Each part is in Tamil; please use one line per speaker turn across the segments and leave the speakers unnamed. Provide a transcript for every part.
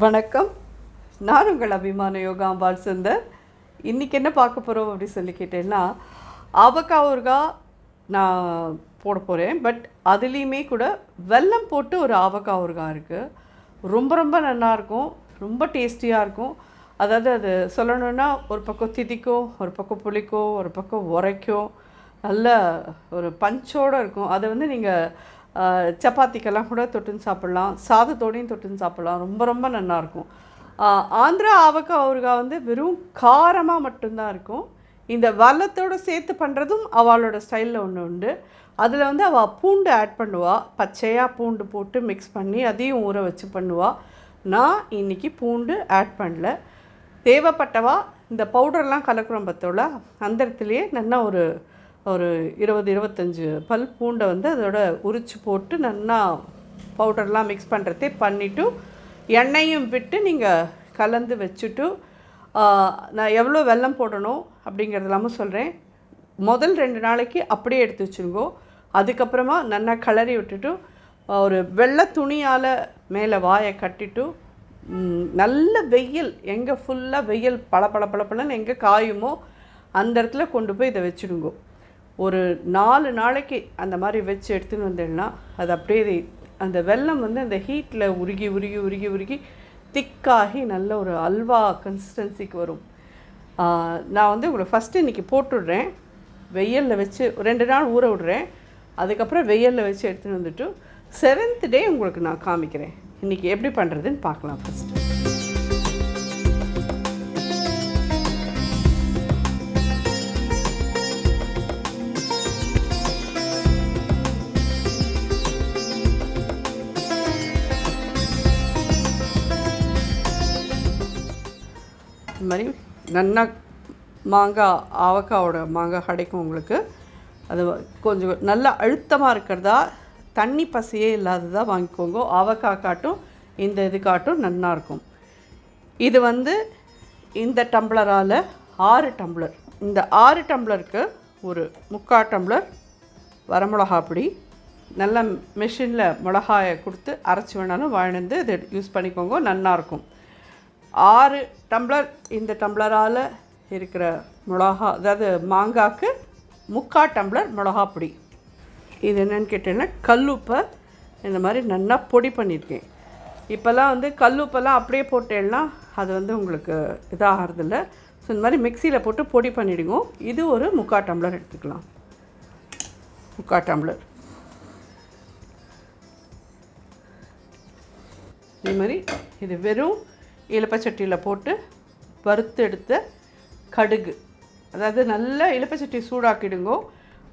வணக்கம். நான் உங்கள் அபிமான யோகாம்பால் சுந்தர். இன்றைக்கி என்ன பார்க்க போகிறோம் அப்படி சொல்லி கேட்டேன்னா, அவக்காய் ஊறுகாய் நான் போட போகிறேன். பட் அதுலேயுமே கூட வெல்லம் போட்டு ஒரு அவக்காய் ஊறுகாய் இருக்குது. ரொம்ப ரொம்ப நல்லாயிருக்கும், ரொம்ப டேஸ்டியாக இருக்கும். அதாவது அது சொல்லணுன்னா ஒரு பக்கம் திதிக்கும், ஒரு பக்கம் புளிக்கும், ஒரு பக்கம் உரைக்கும், நல்ல ஒரு பஞ்சோடு இருக்கும். அதை வந்து நீங்கள் சப்பாத்திக்கெல்லாம் கூட தொட்டுன்னு சாப்பிட்லாம், சாதத்தோடையும் தொட்டுன்னு சாப்பிட்லாம். ரொம்ப ரொம்ப நல்லாயிருக்கும். ஆந்திரா அவக்காய் ஊறுகாய் வந்து வெறும் காரமாக மட்டும்தான் இருக்கும். இந்த வெல்லத்தோடு சேர்த்து பண்ணுறதும் அவளோட ஸ்டைலில் ஒன்று உண்டு. அதில் வந்து அவள் பூண்டு ஆட் பண்ணுவாள், பச்சையாக பூண்டு போட்டு மிக்ஸ் பண்ணி அதையும் ஊற வச்சு பண்ணுவாள். நான் இன்றைக்கி பூண்டு ஆட் பண்ணல. தேவைப்பட்டவா இந்த பவுடர்லாம் கலக்கிறோம் பார்த்தோம்ல, அந்த இடத்துலையே நல்லா ஒரு 20-25 பல் பூண்டை வந்து அதோட உரித்து போட்டு நல்லா பவுடர்லாம் மிக்ஸ் பண்ணுறதே பண்ணிவிட்டு எண்ணெயும் விட்டு நீங்கள் கலந்து வச்சுட்டு, நான் எவ்வளோ வெல்லம் போடணும் அப்படிங்கிறதெல்லாமும் சொல்கிறேன். முதல் 2 நாளைக்கு அப்படியே எடுத்து வச்சுருங்கோ. அதுக்கப்புறமா நல்லா கிளறி விட்டுட்டு ஒரு வெள்ளை துணியால் மேலே வாயை கட்டிட்டு, நல்ல வெயில் எங்கே ஃபுல்லாக வெயில் பளபளன்னு எங்கே காயுமோ அந்த இடத்துல கொண்டு போய் இதை வச்சுடுங்கோ. ஒரு 4 நாளைக்கு அந்த மாதிரி வச்சு எடுத்துன்னு வந்தேன்னா அது அப்படியே அந்த வெல்லம் வந்து அந்த ஹீட்டில் உருகி திக்காகி நல்ல ஒரு அல்வா கன்சிஸ்டன்சிக்கு வரும். நான் வந்து உங்களுக்கு ஃபஸ்ட்டு இன்றைக்கி போட்டுடுறேன். வெயிலில் வச்சு 2 நாள் ஊற விடுறேன். அதுக்கப்புறம் வெயிலில் வச்சு எடுத்துன்னு வந்துட்டு 7th டே உங்களுக்கு நான் காமிக்கிறேன். இன்றைக்கி எப்படி பண்ணுறதுன்னு பார்க்கலாம். ஃபஸ்ட்டு இந்த மாதிரி நல்லா மாங்காய், ஆவக்காயோட மாங்காய் கிடைக்கும் உங்களுக்கு. அது கொஞ்சம் நல்லா அழுத்தமாக இருக்கிறதா, தண்ணி பசியே இல்லாததாக வாங்கிக்கோங்க. ஆவக்காய் காட்டும் இந்த இது காட்டும் நல்லாயிருக்கும். இது வந்து இந்த டம்ளரால் 6 டம்ளர். இந்த 6 டம்ளருக்கு ஒரு 3/4 டம்ளர் வரமிளகா பொடி. நல்லா மிஷினில் மிளகாயை கொடுத்து அரைச்சி வேணாலும் வாழ்ந்து இதை யூஸ் பண்ணிக்கோங்க, நல்லாயிருக்கும். 6 டம்ளர் இந்த டம்ளரால் இருக்கிற மிளகா, அதாவது மாங்காய்க்கு 3/4 டம்ளர் மிளகா பொடி. இது என்னென்னு கேட்டேன்னா கல்லுப்பை இந்த மாதிரி நல்லா பொடி பண்ணியிருக்கேன். இப்போல்லாம் வந்து கல்லுப்பெல்லாம் அப்படியே போட்டேன்னா அது வந்து உங்களுக்கு இதாகிறதில்ல. ஸோ இந்த மாதிரி மிக்சியில் போட்டு பொடி பண்ணிவிடுங்க. இது ஒரு 3/4 டம்ளர் எடுத்துக்கலாம். 3/4 டம்ளர். இதே மாதிரி இது வெறும் இலப்பச்சட்டியில் போட்டு வறுத்து எடுத்த கடுகு, அதாவது நல்லா இலப்பச்சட்டி சூடாக்கிடுங்கோ.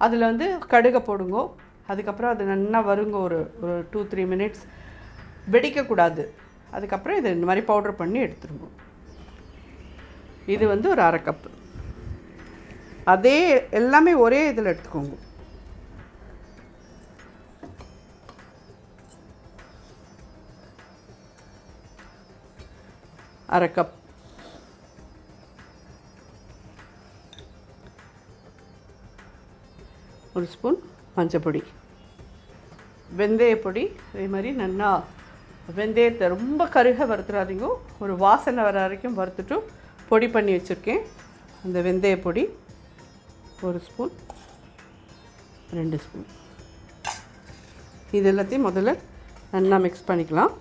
அதில் வந்து கடுகை போடுங்கோ. அதுக்கப்புறம் அது நல்லா வருங்க. ஒரு 2-3 மினிட்ஸ் வெடிக்கக்கூடாது. அதுக்கப்புறம் இது இந்த மாதிரி பவுடர் பண்ணி எடுத்துருங்க. இது வந்து ஒரு 1/2 கப்பு. அதே எல்லாமே ஒரே இதில் எடுத்துக்கோங்க. அரை கப். ஒரு ஸ்பூன் மஞ்சப்பொடி, வெந்தயப்பொடி. அதே மாதிரி நல்லா வெந்தயத்தை ரொம்ப கருக வறுத்துடாதீங்க, ஒரு வாசனை வர வரைக்கும் வறுத்துட்டு பொடி பண்ணி வச்சுருக்கேன். அந்த வெந்தயப்பொடி ஒரு ஸ்பூன், 2 ஸ்பூன். இது எல்லாத்தையும் முதல்ல நல்லா மிக்ஸ் பண்ணிக்கலாம்.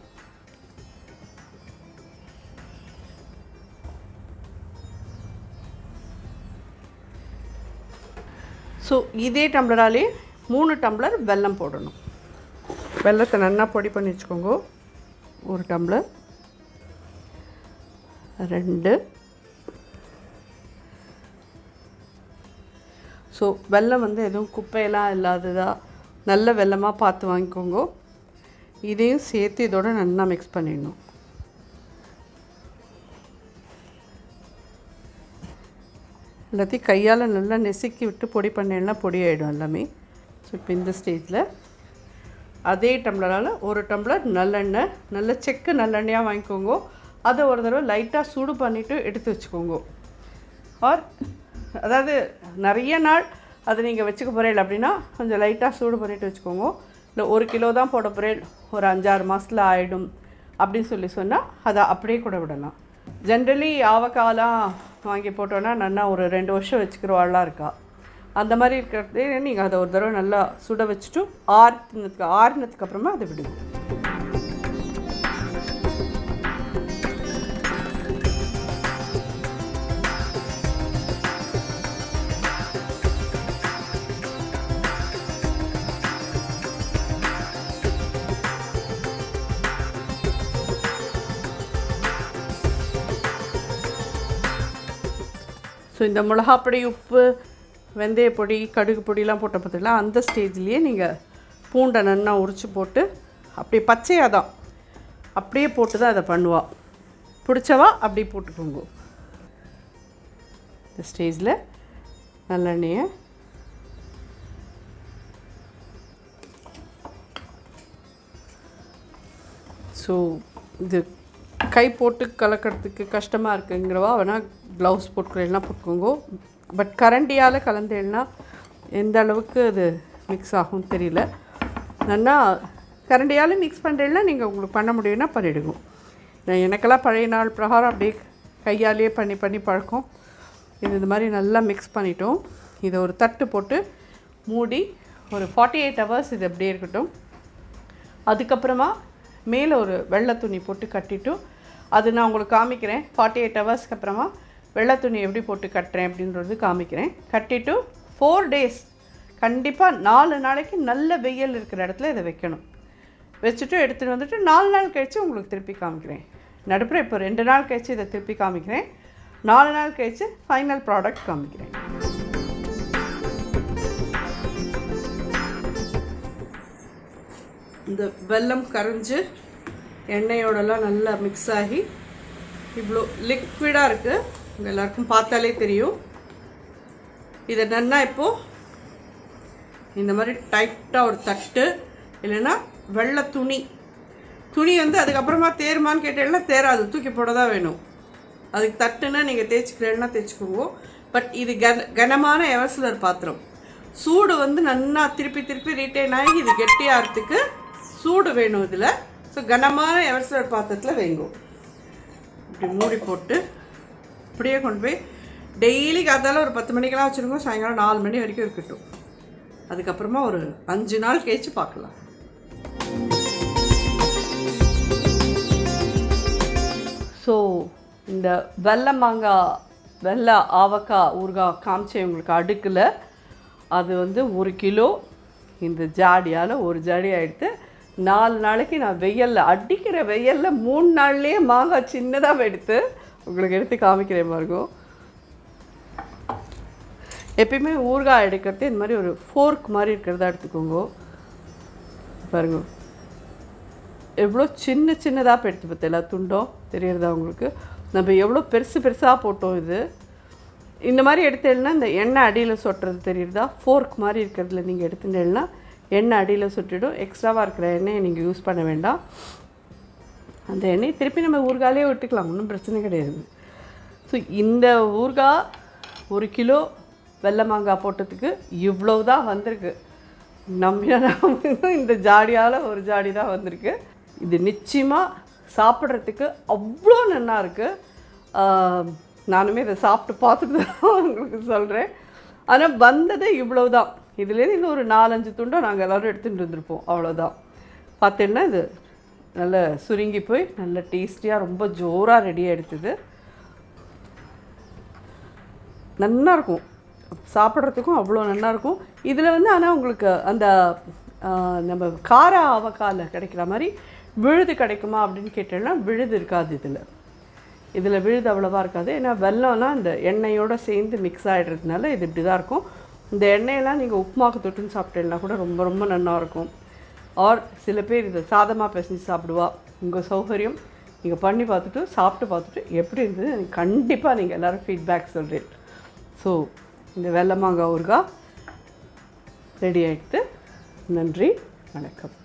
ஸோ இதே டம்ளராலே 3 டம்ளர் வெல்லம் போடணும். வெல்லத்தை நல்லா பொடி பண்ணி வச்சுக்கோங்க. 1 டம்ளர், 2. ஸோ வெல்லம் வந்து எதுவும் குப்பையெல்லாம் இல்லாததாக நல்ல வெல்லமாக பார்த்து வாங்கிக்கோங்க. இதையும் சேர்த்து இதோட நல்லா மிக்ஸ் பண்ணிடணும். எல்லாத்தையும் கையால் நல்லா நெசுக்கி விட்டு பொடி பண்ணேன்னா பொடி ஆகிடும் எல்லாமே. ஸோ இப்போ இந்த ஸ்டேஜில் அதே டம்ளரால் 1 டம்ளர் நல்லெண்ணெய், நல்ல செக்கு நல்லெண்ணெயாக வாங்கிக்கோங்க. அதை ஒரு தடவை லைட்டாக சூடு பண்ணிவிட்டு எடுத்து வச்சுக்கோங்க. அதாவது நிறைய நாள் அதை நீங்கள் வச்சுக்க போகிறீங்க அப்படின்னா கொஞ்சம் லைட்டாக சூடு பண்ணிவிட்டு வச்சுக்கோங்க. இல்லை 1 கிலோ தான் போட போகிறேன், ஒரு 5-6 மாதத்தில் ஆகிடும் அப்படின்னு சொன்னால் அதை அப்படியே கூட விடலாம். ஜென்ரலி ஆவக்காயெலாம் வாங்கி போட்டோன்னா நல்லா ஒரு 2 வருஷம் வச்சுக்கிறவாள்லாம் இருக்கா. அந்த மாதிரி இருக்கிறதே நீங்கள் அதை ஒரு தடவை நல்லா சுட வச்சுட்டு ஆறுனதுக்கு அப்புறமா அதை விடுங்க. ஸோ இந்த மிளகாப்பொடி, உப்பு, வெந்தயப்பொடி, கடுகு பொடியெலாம் போட்ட பார்த்திங்களா, அந்த ஸ்டேஜ்லேயே நீங்கள் பூண்டை நல்லா உரித்து போட்டு அப்படியே பச்சையாக தான் அப்படியே போட்டு தான் அதை பண்ணுவாள். பிடிச்சவா அப்படி போட்டுக்கோங்க. இந்த ஸ்டேஜில் நல்லெண்ணெயை ஸோ இது கை போட்டு கலக்கிறதுக்கு கஷ்டமாக இருக்குங்கிறவா வேணால் க்ளவுஸ் போட்டுக்கிறேன்னா போட்டுக்கோங்க. பட் கரண்டியால் கலந்தேன்னா எந்த அளவுக்கு அது மிக்ஸ் ஆகும் தெரியல. நல்லா கரண்டியால் மிக்ஸ் பண்ணுறேன்னா நீங்கள் உங்களுக்கு பண்ண முடியும்னா பண்ணிவிடுங்க. எனக்கெல்லாம் பழைய நாள் பிரகாரம் அப்படியே கையாலேயே பண்ணி பழக்கம். இது மாதிரி நல்லா மிக்ஸ் பண்ணிட்டோம். இதை ஒரு தட்டு போட்டு மூடி ஒரு 48 hours இது அப்படியே இருக்கட்டும். அதுக்கப்புறமா மேலே ஒரு வெள்ளை துணி போட்டு கட்டிட்டு அது நான் உங்களுக்கு காமிக்கிறேன். 48 hours அப்புறமா வெள்ளை துணி எப்படி போட்டு கட்டுறேன் அப்படின்றது காமிக்கிறேன். கட்டிட்டு 4 days கண்டிப்பாக 4 நாளைக்கு நல்ல வெயில் இருக்கிற இடத்துல இதை வைக்கணும். வச்சுட்டு எடுத்துகிட்டு வந்துட்டு 4 நாள் கழித்து உங்களுக்கு திருப்பி காமிக்கிறேன். நடுப்புற இப்போ 2 நாள் கழித்து இதை திருப்பி காமிக்கிறேன். 4 நாள் கழித்து ஃபைனல் ப்ராடக்ட் காமிக்கிறேன். இந்த வெல்லம் கரைஞ்சி எண்ணெயோடலாம் நல்லா மிக்ஸ் ஆகி இவ்வளோ லிக்விடாக இருக்குது. உங்கள் எல்லாருக்கும் பார்த்தாலே தெரியும். இதை நல்லா இப்போது இந்த மாதிரி டைட்டாக ஒரு தட்டு இல்லைன்னா வெள்ளை துணி அதுக்கப்புறமா தேருமான்னு கேட்டேன்னா தேராது, தூக்கி போட தான் வேணும். அதுக்கு தட்டுன்னா நீங்கள் தேய்ச்சிக்கிறேன்னா தேய்ச்சிக்கோங்க. பட் இது கனமான எவர்சிலர் பாத்திரம். சூடு நல்லா திருப்பி ரீட்டைன் ஆகி இது கெட்டியாகிறதுக்கு சூடு வேணும் இதில். ஸோ கனமான எவர்சிலர் பாத்திரத்தில் வைங்கோ. இப்படி மூடி போட்டு இப்படியே கொண்டு போய் டெய்லி காத்தால ஒரு 10 மணிக்கெல்லாம் வச்சுருங்க. சாயங்காலம் 4 மணி வரைக்கும் இருக்கட்டும். அதுக்கப்புறமா ஒரு 5 நாள் கழிச்சு பார்க்கலாம். ஸோ இந்த வெள்ளை மாங்காய் வெள்ளை ஆவக்காய் ஊறுகாய் காமிச்சேன் உங்களுக்கு அடுக்கில். அது 1 கிலோ இந்த ஜாடியால் ஒரு ஜாடி ஆகிடுத்து. 4 நாளைக்கு நான் வெயிலில் அடிக்கிற வெயிலில் 3 நாள்லேயே மாங்காய் சின்னதாக எடுத்து உங்களுக்கு எடுத்து காமிக்கிறேன் பாருங்க. எப்பயுமே ஊறுகாய் எடுக்கிறது இந்த மாதிரி ஒரு ஃபோர்க் மாதிரி இருக்கிறதா எடுத்துக்கோங்க. பாருங்க எவ்வளோ சின்னதாக எடுத்து பார்த்தா துண்டோம் தெரியுறதா உங்களுக்கு. நம்ம எவ்வளோ பெருசாக போட்டோம். இது இந்த மாதிரி எடுத்தேன்னா இந்த எண்ணெய் அடியில் சொட்டுறது தெரியுறதா. ஃபோர்க் மாதிரி இருக்கிறதுல நீங்கள் எடுத்துட்டேன்னா எண்ணெய் அடியில் சுட்டிடும். எக்ஸ்ட்ராவாக இருக்கிற எண்ணெயை நீங்கள் யூஸ் பண்ண வேண்டாம். அந்த எண்ணெய் திருப்பி நம்ம ஊறுகாயிலே விட்டுக்கலாம், ஒன்றும் பிரச்சனை கிடையாது. ஸோ இந்த ஊறுகாய் 1 கிலோ வெள்ளை மாங்காய் போட்டதுக்கு இவ்வளோ தான் வந்திருக்கு. நம்பினா இந்த ஜாடியால் ஒரு ஜாடி தான் வந்திருக்கு. இது நிச்சயமாக சாப்பிட்றதுக்கு அவ்வளோ நல்லா இருக்குது. நானுமே இதை சாப்பிட்டு பார்த்துட்டு தான் உங்களுக்கு சொல்கிறேன். ஆனால் வந்தது இவ்வளோ தான். இதுலேருந்து இன்னும் ஒரு 4-5 துண்டை நாங்கள் எல்லோரும் எடுத்துகிட்டு வந்துருப்போம். அவ்வளோதான். பார்த்தீங்கன்னா இது நல்ல சுருங்கி போய் நல்ல டேஸ்டியாக ரொம்ப ஜோராக ரெடியாக எடுத்தது. நல்லாயிருக்கும், சாப்பிட்றதுக்கும் அவ்வளோ நல்லாயிருக்கும். இதில் ஆனால் உங்களுக்கு அந்த நம்ம கார ஆவக்காயில் கிடைக்கிற மாதிரி விழுது கிடைக்குமா அப்படின்னு கேட்டேன்னா விழுது இருக்காது. இதில் விழுது அவ்வளோவா இருக்காது. ஏன்னா வெல்லம்னா இந்த எண்ணெயோடு சேர்ந்து மிக்ஸ் ஆகிடுறதுனால இது இப்படி தான் இருக்கும். இந்த எண்ணெயெல்லாம் நீங்கள் உப்புமாக்கு தொட்டுன்னு சாப்பிட்டேன்னா கூட ரொம்ப ரொம்ப நல்லாயிருக்கும். ஆர் சில பேர் இதை சாதமாக பிசைஞ்சு சாப்பிடுவா. உங்கள் சௌகரியம். நீங்கள் பண்ணி பார்த்துட்டு சாப்பிட்டு பார்த்துட்டு எப்படி இருந்தது எனக்கு கண்டிப்பாக நீங்கள் எல்லோரும் ஃபீட்பேக் சொல்கிறேன். ஸோ இந்த வெள்ளை மாங்காய் ஊறுகாய் ரெடி ஆகிடுது. நன்றி, வணக்கம்.